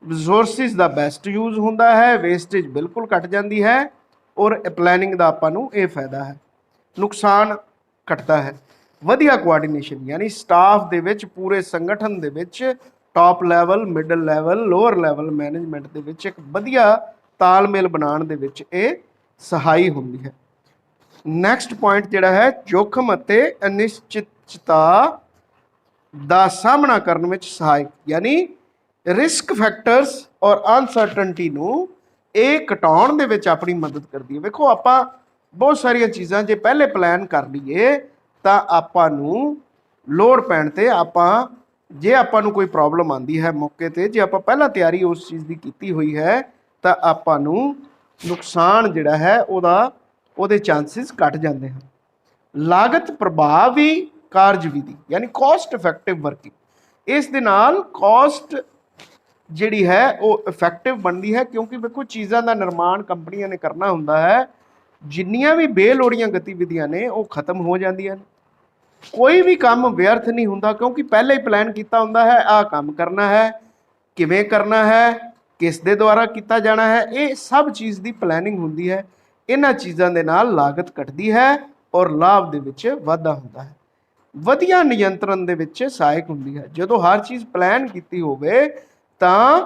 ਰਿਸੋਰਸਿਸ ਦਾ ਬੈਸਟ ਯੂਜ਼ ਹੁੰਦਾ ਹੈ, ਵੇਸਟੇਜ ਬਿਲਕੁਲ ਘਟ ਜਾਂਦੀ ਹੈ ਔਰ ਪਲੈਨਿੰਗ ਦਾ ਆਪਾਂ ਨੂੰ ਇਹ ਫਾਇਦਾ ਹੈ। ਨੁਕਸਾਨ ਘਟਦਾ ਹੈ। ਵਧੀਆ ਕੋਆਰਡੀਨੇਸ਼ਨ, ਯਾਨੀ ਸਟਾਫ ਦੇ ਵਿੱਚ, ਪੂਰੇ ਸੰਗਠਨ ਦੇ ਵਿੱਚ, top level, middle level, lower level management ਦੇ ਵਿੱਚ ਇੱਕ ਵਧੀਆ ਤਾਲਮੇਲ ਬਣਾਉਣ ਦੇ ਵਿੱਚ ਇਹ ਸਹਾਈ ਹੁੰਦੀ ਹੈ। ਨੈਕਸਟ ਪੁਆਇੰਟ ਜਿਹੜਾ ਹੈ, ਜੋਖਮ ਅਤੇ ਅਨਿਸ਼ਚਿਤਤਾ ਦਾ ਸਾਹਮਣਾ ਕਰਨ ਵਿੱਚ ਸਹਾਇਕ, ਯਾਨੀ ਰਿਸਕ ਫੈਕਟਰਸ ਔਰ ਅਨਸਰਟਨਟੀ ਨੂੰ ਇਹ ਘਟਾਉਣ ਦੇ ਵਿੱਚ ਆਪਣੀ ਮਦਦ ਕਰਦੀ ਹੈ। ਵੇਖੋ, ਆਪਾਂ ਬਹੁਤ ਸਾਰੀਆਂ ਚੀਜ਼ਾਂ ਜੇ ਪਹਿਲੇ ਪਲਾਨ ਕਰ ਲਈਏ ਤਾਂ ਆਪਾਂ ਨੂੰ ਲੋੜ ਪੈਣ ਤੇ ਜੇ ਆਪਾਂ ਨੂੰ ਕੋਈ ਪ੍ਰੋਬਲਮ ਆਉਂਦੀ ਹੈ ਮੌਕੇ ਤੇ, ਜੇ ਆਪਾਂ ਪਹਿਲਾਂ ਤਿਆਰੀ ਉਸ ਚੀਜ਼ ਦੀ ਕੀਤੀ ਹੋਈ ਹੈ ਤਾਂ ਆਪਾਂ ਨੂੰ ਨੁਕਸਾਨ ਜਿਹੜਾ ਹੈ ਉਹਦੇ ਚਾਂਸਿਸ ਘਟ ਜਾਂਦੇ ਹਨ। ਲਾਗਤ ਪ੍ਰਭਾਵੀ ਕਾਰਜਵਿਧੀ, ਯਾਨੀ ਕੋਸਟ ਇਫੈਕਟਿਵ ਵਰਕਿੰਗ, ਇਸ ਦੇ ਨਾਲ ਕੋਸਟ ਜਿਹੜੀ ਹੈ ਉਹ ਇਫੈਕਟਿਵ ਬਣਦੀ ਹੈ, ਕਿਉਂਕਿ ਵੇਖੋ ਚੀਜ਼ਾਂ ਦਾ ਨਿਰਮਾਣ ਕੰਪਨੀਆਂ ਨੇ ਕਰਨਾ ਹੁੰਦਾ ਹੈ, ਜਿੰਨੀਆਂ ਵੀ ਬੇਲੋੜੀਆਂ ਗਤੀਵਿਧੀਆਂ ਨੇ ਉਹ ਖਤਮ ਹੋ ਜਾਂਦੀਆਂ ਨੇ। ਕੋਈ ਵੀ ਕੰਮ ਵਿਅਰਥ ਨਹੀਂ ਹੁੰਦਾ, ਕਿਉਂਕਿ ਪਹਿਲਾਂ ਹੀ ਪਲਾਨ ਕੀਤਾ ਹੁੰਦਾ ਹੈ, ਆਹ ਕੰਮ ਕਰਨਾ ਹੈ, ਕਿਵੇਂ ਕਰਨਾ ਹੈ, ਕਿਸ ਦੇ ਦੁਆਰਾ ਕੀਤਾ ਜਾਣਾ ਹੈ, ਇਹ ਸਭ ਚੀਜ਼ ਦੀ ਪਲੈਨਿੰਗ ਹੁੰਦੀ ਹੈ। ਇਹਨਾਂ ਚੀਜ਼ਾਂ ਦੇ ਨਾਲ ਲਾਗਤ ਘਟਦੀ ਹੈ ਔਰ ਲਾਭ ਦੇ ਵਿੱਚ ਵਾਧਾ ਹੁੰਦਾ ਹੈ। ਵਧੀਆ ਨਿਯੰਤਰਣ ਦੇ ਵਿੱਚ ਸਹਾਇਕ ਹੁੰਦੀ ਹੈ। ਜਦੋਂ ਹਰ ਚੀਜ਼ ਪਲਾਨ ਕੀਤੀ ਹੋਵੇ ਤਾਂ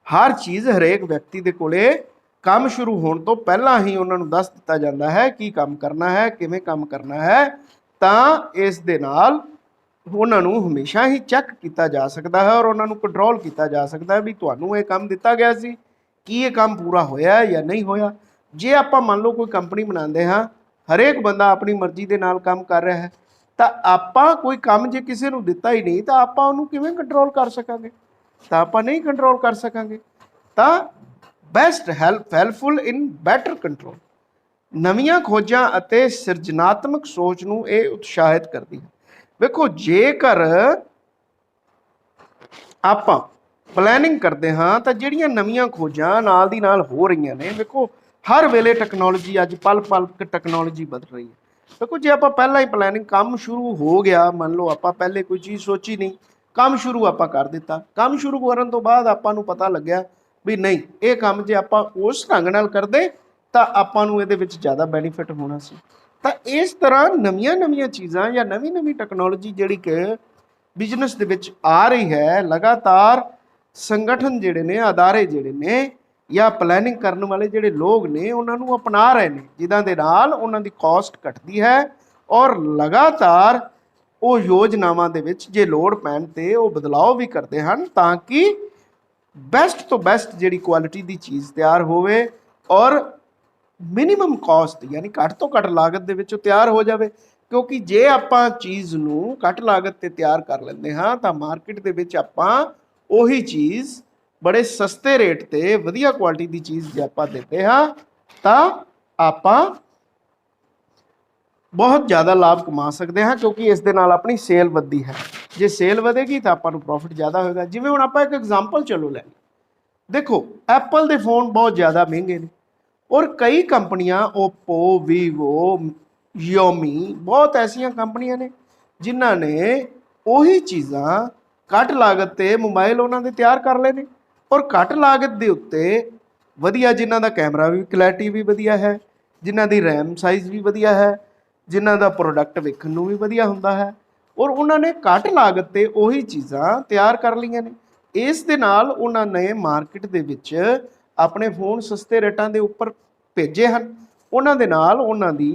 ਹਰ ਚੀਜ਼ ਹਰੇਕ ਵਿਅਕਤੀ ਦੇ ਕੋਲੇ ਕੰਮ ਸ਼ੁਰੂ ਹੋਣ ਤੋਂ ਪਹਿਲਾਂ ਹੀ ਉਹਨਾਂ ਨੂੰ ਦੱਸ ਦਿੱਤਾ ਜਾਂਦਾ ਹੈ ਕੀ ਕੰਮ ਕਰਨਾ ਹੈ, ਕਿਵੇਂ ਕੰਮ ਕਰਨਾ ਹੈ, ਤਾਂ ਇਸ ਦੇ ਨਾਲ ਉਹਨਾਂ ਨੂੰ ਹਮੇਸ਼ਾ ਹੀ ਚੈੱਕ ਕੀਤਾ ਜਾ ਸਕਦਾ ਹੈ ਔਰ ਉਹਨਾਂ ਨੂੰ ਕੰਟਰੋਲ ਕੀਤਾ ਜਾ ਸਕਦਾ ਹੈ ਵੀ ਤੁਹਾਨੂੰ ਇਹ ਕੰਮ ਦਿੱਤਾ ਗਿਆ ਸੀ, ਕੀ ਇਹ ਕੰਮ ਪੂਰਾ ਹੋਇਆ ਜਾਂ ਨਹੀਂ ਹੋਇਆ। ਜੇ ਆਪਾਂ ਮੰਨ ਲਓ ਕੋਈ ਕੰਪਨੀ ਬਣਾਉਂਦੇ ਹਾਂ, ਹਰੇਕ ਬੰਦਾ ਆਪਣੀ ਮਰਜ਼ੀ ਦੇ ਨਾਲ ਕੰਮ ਕਰ ਰਿਹਾ ਹੈ, ਤਾਂ ਆਪਾਂ ਕੋਈ ਕੰਮ ਜੇ ਕਿਸੇ ਨੂੰ ਦਿੱਤਾ ਹੀ ਨਹੀਂ ਤਾਂ ਆਪਾਂ ਉਹਨੂੰ ਕਿਵੇਂ ਕੰਟਰੋਲ ਕਰ ਸਕਾਂਗੇ, ਤਾਂ ਆਪਾਂ ਨਹੀਂ ਕੰਟਰੋਲ ਕਰ ਸਕਾਂਗੇ। ਤਾਂ ਬੈਸਟ ਹੈਲਪਫੁਲ ਇਨ ਬੈਟਰ ਕੰਟਰੋਲ, ਨਵੀਆਂ ਖੋਜਾਂ ਅਤੇ ਸਿਰਜਣਾਤਮਕ ਸੋਚ ਨੂੰ ਇਹ ਉਤਸ਼ਾਹਿਤ ਕਰਦੀ ਹੈ। ਵੇਖੋ, ਜੇਕਰ ਆਪਾਂ ਪਲੈਨਿੰਗ ਕਰਦੇ ਹਾਂ ਤਾਂ ਜਿਹੜੀਆਂ ਨਵੀਆਂ ਖੋਜਾਂ ਨਾਲ ਦੀ ਨਾਲ ਹੋ ਰਹੀਆਂ ਨੇ, ਵੇਖੋ हर वेले टैक्नोलॉजी अज पल पल टैक्नोलॉजी बदल रही है। देखो जे आप पहला ही प्लैनिंग काम शुरू हो गया, मान लो आप पहले कोई चीज़ सोची नहीं, काम शुरू आप कर दिता, काम शुरू करन तो बाद आपां नूं पता लग्या भी नहीं ये काम जे आपां उस ढंग नाल करदे तां आपां नूं इहदे विच ज़्यादा बैनीफिट होना सी। तां इस तरह नवीं नवीं चीज़ां या नवीं नवीं टैक्नोलॉजी जिहड़ी कि बिजनेस दे विच आ रही है, लगातार संगठन जिहड़े ने, अदारे जिहड़े ने या प्लैनिंग करने वाले जिहड़े लोग ने उन्हां नूं अपना रहे ने, जिन्हां दे नाल उन्हां दी कॉस्ट घटदी है और लगातार वो योजनावां दे विच जे लोड़ पैण ते वो बदलाव भी करते हैं ताकि बेस्ट तो बेस्ट जिहड़ी क्वालिटी दी चीज़ तैयार होवे और मिनिमम कॉस्ट यानी घट तो घट लागत दे विच तैयार हो जाए। क्योंकि जे आपां चीज़ नूं घट लागत ते तैयार कर लैंदे हां तां मार्केट दे विच आपां ओही चीज़ बड़े सस्ते रेट ते वधिया क्वालिटी दी चीज़ जे आपां दिंदे हां तां आपां बहुत ज़्यादा लाभ कमा सकते हैं, क्योंकि इस दे नाल अपनी सेल वधदी है। जे सेल वधेगी तो आपां नूं प्रॉफिट ज़्यादा होएगा। जिवें हुण आपां एक एग्जाम्पल चलो लै, देखो एप्पल के फोन बहुत ज़्यादा महंगे ने और कई कंपनियां ओप्पो, वीवो, योमी बहुत ऐसिया कंपनियां ने जिन्हां ने उही चीज़ां घट लागत ते मोबाइल उन्हां दे तैयार कर लए ने और घट लागत दे उत्ते वधिया, जिन्हां दा कैमरा भी क्लैरिटी भी वधिया है, जिन्हां दी रैम साइज़ भी वधिया है, जिन्हां दा प्रोडक्ट वेखण नूं भी वधिया हुंदा है और उन्होंने घट लागत ते उही चीज़ां तैयार कर लईआं ने। इस दे नाल उन्हां ने मार्केट दे विच अपने फोन सस्ते रेटां दे उपर भेजे हैं, उन्हां दे नाल उन्हां दी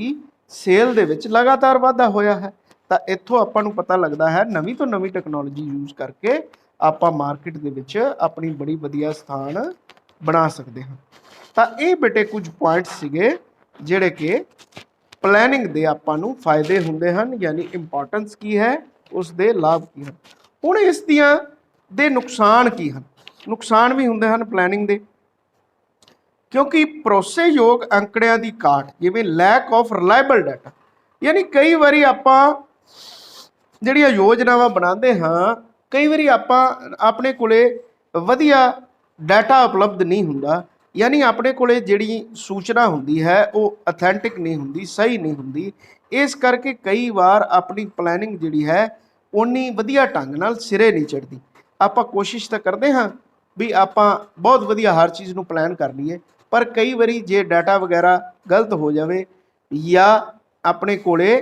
सेल दे विच लगातार वाधा होया है। तां इत्थों आपां नूं पता लगदा है नवीं तो नवीं टैक्नोलॉजी यूज़ करके आपां मार्केट दे विच अपनी बड़ी वधिया स्थान बना सकते हैं। तां इह बेटे कुछ पॉइंट्स सीगे जिहड़े कि प्लैनिंग दे आपां नूं फायदे हुंदे हन, यानी इंपॉर्टेंस की है, उस दे लाभ की हैं। हुण इस दियां दे नुकसान की हैं? नुकसान भी हुंदे हन प्लैनिंग दे, क्योंकि भरोसेयोग अंकड़ियां दी घाट, जिवें लैक ऑफ रिलायबल डाटा, यानी कई बारी आपां जिहड़ियां योजनावां बनाते हाँ, कई बारी आपां अपने कोले वधिया डाटा उपलब्ध नहीं हुंदा, यानी अपने कोले जिहड़ी सूचना हुंदी है वो अथेंटिक नहीं हुंदी, सही नहीं हुंदी। इस करके कई बार अपनी प्लैनिंग जिहड़ी है उन्नी वधिया ढंग नाल सिरे नहीं चढ़दी। आपां कोशिश तो करते हाँ भी आपां बहुत वधिया हर चीज़ नूं प्लैन कर लीए, पर कई बारी जे डाटा वगैरह गलत हो जाए या अपने कोले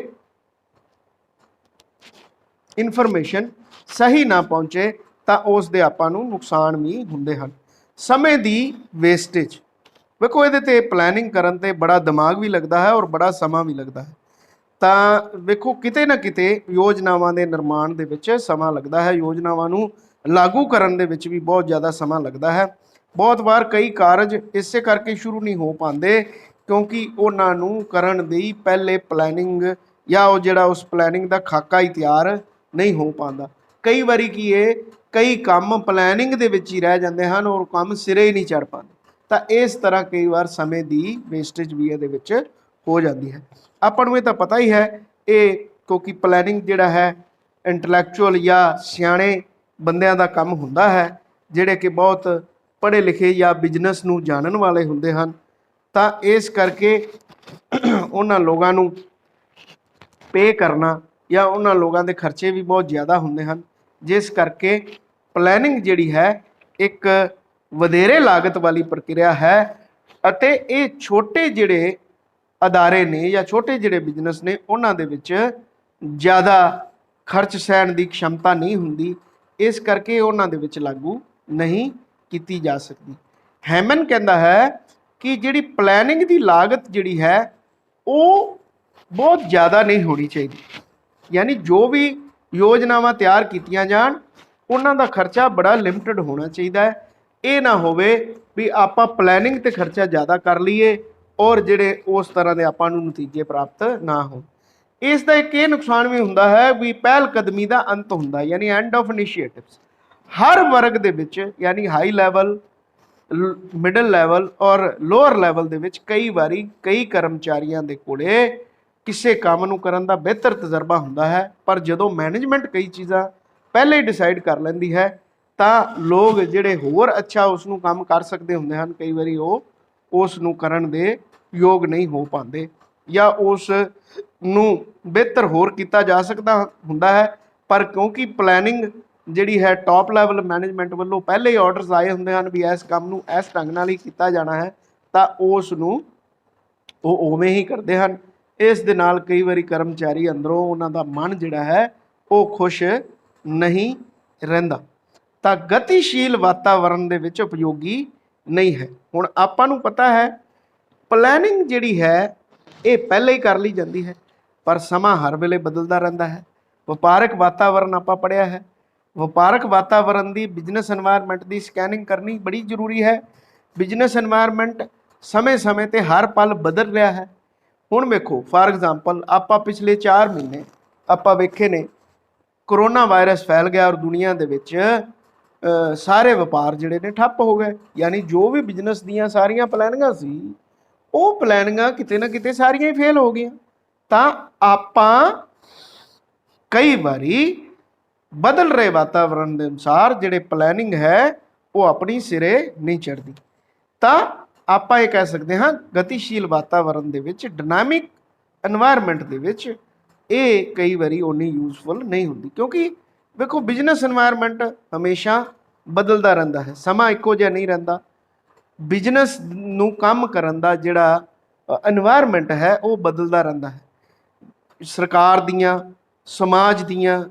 इनफॉर्मेशन सही ना पहुँचे तो उस दे आपां नूं नुकसान भी हुंदे हन। समय दी वेस्टेज, देखो ये ते प्लैनिंग करन ते बड़ा दिमाग भी लगता है और बड़ा समा भी लगता है। तो देखो किते ना किते योजनावां दे निर्माण दे विच समा लगता है, योजनावां नूं लागू करन दे विच भी बहुत ज़्यादा समा लगता है। बहुत बार कई कारज इसे करके शुरू नहीं हो पाते क्योंकि उन्हां नूं करन दी पहले प्लैनिंग या वो जिहड़ा उस प्लैनिंग का खाका ही तैयार नहीं हो पाता। कई बारी की है कई काम प्लैनिंग दे विच ही रह जाते हैं और काम सिरे ही नहीं चढ़ पाते। तो इस तरह कई बार समय की वेस्टेज भी ये हो जाती है। अपन में तो पता ही है ये, क्योंकि प्लैनिंग जिहड़ा है इंटलैक्चुअल या सियाणे बंदियां दा काम हुंदा है, जिहड़े कि बहुत पढ़े लिखे या बिजनेस नूं जानन वाले हुंदे हन। तां इस करके उन्हां लोगां नूं पे करना या उन्हां लोगों के खर्चे भी बहुत ज़्यादा होंगे हैं, जिस करके प्लैनिंग जिहड़ी है एक वधेरे लागत वाली प्रक्रिया है। अते ये छोटे जिहड़े अदारे ने या छोटे जिहड़े बिजनेस ने उन्हां दे विच ज़्यादा खर्च सहन की क्षमता नहीं हुंदी, इस करके उन्हां दे विच लागू नहीं की जा सकती। हैमन कहता है कि जिहड़ी प्लैनिंग की लागत जिहड़ी है वो बहुत ज़्यादा नहीं होनी चाहिए, यानी जो भी योजनावां तैयार कीतियां जान उन्हां दा खर्चा बड़ा लिमिटेड होना चाहिए। ये ना होवे भी आपां प्लैनिंग ते खर्चा ज़्यादा कर लीए और जिहड़े उस तरह के आपां नूं नतीजे प्राप्त ना हो। इस दा एक ये नुकसान भी हुंदा है भी पहल कदमी का अंत हुंदा, यानी एंड ऑफ इनिशिएटिव्स। हर वर्ग दे विच यानी हाई लैवल, मिडल लैवल और लोअर लैवल दे विच कई बारी कई कर्मचारियों के कोले किसी काम नूं करन दा बेहतर तजर्बा हुंदा है, पर जदों मैनेजमेंट कई चीज़ां पहले ही डिसाइड कर लैंदी है तां लोग जिहड़े होर अच्छा उसनूं काम कर सकते हुंदे हन, कई बारी वो ਉਸ ਨੂੰ ਕਰਨ ਦੇ ਯੋਗ ਨਹੀਂ ਹੋ ਪਾਉਂਦੇ, ਜਾਂ ਉਸ ਨੂੰ ਬਿਹਤਰ ਹੋਰ ਕੀਤਾ ਜਾ ਸਕਦਾ ਹੁੰਦਾ ਹੈ। ਪਰ ਕਿਉਂਕਿ ਪਲੈਨਿੰਗ ਜਿਹੜੀ ਹੈ ਟੌਪ ਲੈਵਲ ਮੈਨੇਜਮੈਂਟ ਵੱਲੋਂ ਪਹਿਲੇ ਹੀ ਆਰਡਰਸ ਆਏ ਹੁੰਦੇ ਹਨ ਵੀ ਇਸ ਕੰਮ ਨੂੰ ਇਸ ਢੰਗ ਨਾਲ ਹੀ ਕੀਤਾ ਜਾਣਾ ਹੈ, ਤਾਂ ਉਸ ਨੂੰ ਉਹ ਉਵੇਂ ਹੀ ਕਰਦੇ ਹਨ। ਇਸ ਦੇ ਨਾਲ ਕਈ ਵਾਰੀ ਕਰਮਚਾਰੀ ਅੰਦਰੋਂ ਉਹਨਾਂ ਦਾ ਮਨ ਜਿਹੜਾ ਹੈ ਉਹ ਖੁਸ਼ ਨਹੀਂ ਰਹਿੰਦਾ। ਤਾਂ ਗਤੀਸ਼ੀਲ ਵਾਤਾਵਰਣ ਦੇ ਵਿੱਚ ਉਪਯੋਗੀ ਨਹੀਂ ਹੈ। ਹੁਣ ਆਪਾਂ ਨੂੰ ਪਤਾ ਹੈ ਪਲੈਨਿੰਗ ਜਿਹੜੀ ਹੈ ਇਹ ਪਹਿਲਾਂ ਹੀ ਕਰ ਲਈ ਜਾਂਦੀ ਹੈ, ਪਰ ਸਮਾਂ ਹਰ ਵੇਲੇ ਬਦਲਦਾ ਰਹਿੰਦਾ ਹੈ। ਵਪਾਰਕ ਵਾਤਾਵਰਣ ਆਪਾਂ ਪੜ੍ਹਿਆ ਹੈ, ਵਪਾਰਕ ਵਾਤਾਵਰਣ ਦੀ ਬਿਜ਼ਨਸ এনवायरमेंट ਦੀ ਸਕੈਨਿੰਗ ਕਰਨੀ ਬੜੀ ਜ਼ਰੂਰੀ ਹੈ। ਬਿਜ਼ਨਸ এনवायरमेंट ਸਮੇਂ-ਸਮੇਂ ਤੇ ਹਰ ਪਲ ਬਦਲ ਰਿਹਾ ਹੈ। ਹੁਣ ਵੇਖੋ ਫਾਰ ਐਗਜ਼ਾਮਪਲ ਆਪਾਂ ਪਿਛਲੇ 4 ਮਹੀਨੇ ਆਪਾਂ ਵੇਖੇ ਨੇ ਕਰੋਨਾ ਵਾਇਰਸ ਫੈਲ ਗਿਆ ਔਰ ਦੁਨੀਆ ਦੇ ਵਿੱਚ ਸਾਰੇ ਵਪਾਰ ਜਿਹੜੇ ਨੇ ਠੱਪ ਹੋ ਗਏ। ਯਾਨੀ ਜੋ ਵੀ ਬਿਜ਼ਨਸ ਦੀਆਂ ਸਾਰੀਆਂ ਪਲੈਨਿੰਗਾਂ ਸੀ ਉਹ ਪਲੈਨਿੰਗਾਂ ਕਿਤੇ ਨਾ ਕਿਤੇ ਸਾਰੀਆਂ ਹੀ ਫੇਲ ਹੋ ਗਈਆਂ। ਤਾਂ ਆਪਾਂ ਕਈ ਵਾਰੀ ਬਦਲ ਰਹੇ ਵਾਤਾਵਰਣ ਦੇ ਅਨੁਸਾਰ ਜਿਹੜੇ ਪਲੈਨਿੰਗ ਹੈ ਉਹ ਆਪਣੀ ਸਿਰੇ ਨਹੀਂ ਚੜ੍ਹਦੀ। ਤਾਂ ਆਪਾਂ ਇਹ ਕਹਿ ਸਕਦੇ ਹਾਂ ਗਤੀਸ਼ੀਲ ਵਾਤਾਵਰਣ ਦੇ ਵਿੱਚ, ਡਾਇਨਾਮਿਕ এনवायरमेंट ਦੇ ਵਿੱਚ ਇਹ ਕਈ ਵਾਰੀ ਉਨੀ ਯੂਜ਼ਫੁਲ ਨਹੀਂ ਹੁੰਦੀ, ਕਿਉਂਕਿ ਵੇਖੋ ਬਿਜ਼ਨਸ এনवायरमेंट ਹਮੇਸ਼ਾ ਬਦਲਦਾ ਰਹਿੰਦਾ ਹੈ, ਸਮਾਂ ਇੱਕੋ ਜਿਹਾ ਨਹੀਂ ਰਹਿੰਦਾ। ਬਿਜ਼ਨਸ ਨੂੰ ਕੰਮ ਕਰਨ ਦਾ ਜਿਹੜਾ এনवायरमेंट ਹੈ ਉਹ ਬਦਲਦਾ ਰਹਿੰਦਾ ਹੈ। ਸਰਕਾਰ ਦੀਆਂ, ਸਮਾਜ ਦੀਆਂ,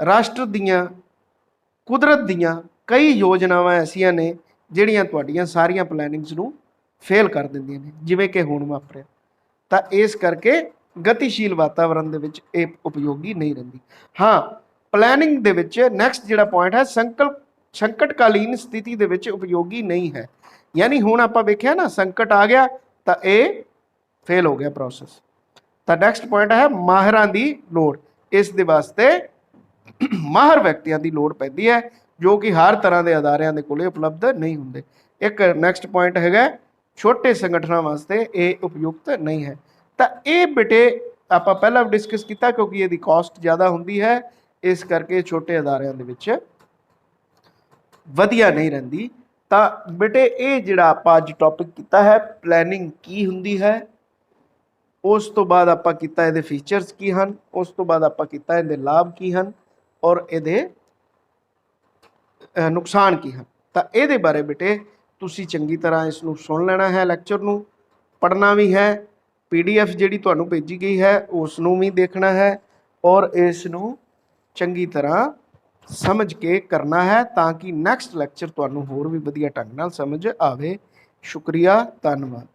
ਰਾਸ਼ਟਰ ਦੀਆਂ, ਕੁਦਰਤ ਦੀਆਂ ਕਈ ਯੋਜਨਾਵਾਂ ਐਸੀਆਂ ਨੇ ਜਿਹੜੀਆਂ ਤੁਹਾਡੀਆਂ ਸਾਰੀਆਂ ਪਲੈਨਿੰਗਸ ਨੂੰ ਫੇਲ ਕਰ ਦਿੰਦੀਆਂ ਨੇ, ਜਿਵੇਂ ਕਿ ਹੁਣ ਵਾਪਰਿਆ। ਤਾਂ ਇਸ ਕਰਕੇ ਗਤੀਸ਼ੀਲ ਵਾਤਾਵਰਣ ਦੇ ਵਿੱਚ ਇਹ ਉਪਯੋਗੀ ਨਹੀਂ ਰਹਿੰਦੀ। ਹਾਂ, ਪਲੈਨਿੰਗ ਦੇ ਵਿੱਚ ਨੈਕਸਟ ਜਿਹੜਾ ਪੁਆਇੰਟ ਹੈ ਸੰਕਟਕਾਲੀਨ ਸਥਿਤੀ ਦੇ ਵਿੱਚ ਉਪਯੋਗੀ ਨਹੀਂ ਹੈ। ਯਾਨੀ ਹੁਣ ਆਪਾਂ ਵੇਖਿਆ ਨਾ ਸੰਕਟ ਆ ਗਿਆ ਤਾਂ ਇਹ ਫੇਲ ਹੋ ਗਿਆ ਪ੍ਰੋਸੈਸ। ਤਾਂ ਨੈਕਸਟ ਪੁਆਇੰਟ ਹੈ ਮਾਹਿਰਾਂ ਦੀ ਲੋੜ। ਇਸ ਦੇ ਵਾਸਤੇ ਮਾਹਰ ਵਿਅਕਤੀਆਂ ਦੀ ਲੋੜ ਪੈਂਦੀ ਹੈ ਜੋ ਕਿ ਹਰ ਤਰ੍ਹਾਂ ਦੇ ਅਦਾਰਿਆਂ ਦੇ ਕੋਲੇ ਉਪਲਬਧ ਨਹੀਂ ਹੁੰਦੇ। ਇੱਕ ਨੈਕਸਟ ਪੁਆਇੰਟ ਹੈਗਾ ਛੋਟੇ ਸੰਗਠਨਾਂ ਵਾਸਤੇ ਇਹ ਉਪਯੁਕਤ ਨਹੀਂ ਹੈ। ਤਾਂ ਇਹ ਬੇਟੇ ਆਪਾਂ ਪਹਿਲਾਂ ਡਿਸਕਸ ਕੀਤਾ ਕਿਉਂਕਿ ਇਹਦੀ ਕਾਸਟ ਜ਼ਿਆਦਾ ਹੁੰਦੀ ਹੈ, ਇਸ ਕਰਕੇ ਛੋਟੇ ਅਦਾਰਿਆਂ ਦੇ ਵਿੱਚ ਵਧੀਆ ਨਹੀਂ ਰਹਿੰਦੀ। ਤਾਂ ਬੇਟੇ ਇਹ ਜਿਹੜਾ ਆਪਾਂ ਅੱਜ ਟੌਪਿਕ ਕੀਤਾ ਹੈ ਪਲੈਨਿੰਗ ਕੀ ਹੁੰਦੀ ਹੈ, ਉਸ ਤੋਂ ਬਾਅਦ ਆਪਾਂ ਕੀਤਾ ਇਹਦੇ ਫੀਚਰਸ ਕੀ ਹਨ, ਉਸ ਤੋਂ ਬਾਅਦ ਆਪਾਂ ਕੀਤਾ ਇਹਦੇ ਲਾਭ ਕੀ ਹਨ ਔਰ ਇਹਦੇ ਨੁਕਸਾਨ ਕੀ ਹਨ। ਤਾਂ ਇਹਦੇ ਬਾਰੇ ਬੇਟੇ ਤੁਸੀਂ ਚੰਗੀ ਤਰ੍ਹਾਂ ਇਸ ਨੂੰ ਸੁਣ ਲੈਣਾ ਹੈ, ਲੈਕਚਰ ਨੂੰ ਪੜ੍ਹਨਾ ਵੀ ਹੈ, PDF ਜਿਹੜੀ ਤੁਹਾਨੂੰ ਭੇਜੀ ਗਈ ਹੈ ਉਸ ਨੂੰ ਵੀ ਦੇਖਣਾ ਹੈ ਔਰ ਇਸ ਨੂੰ ਚੰਗੀ ਤਰ੍ਹਾਂ ਸਮਝ ਕੇ ਕਰਨਾ ਹੈ ਤਾਂ ਕਿ ਨੈਕਸਟ ਲੈਕਚਰ ਤੁਹਾਨੂੰ ਹੋਰ ਵੀ ਵਧੀਆ ਢੰਗ ਨਾਲ ਸਮਝ ਆਵੇ। ਸ਼ੁਕਰੀਆ, ਧੰਨਵਾਦ।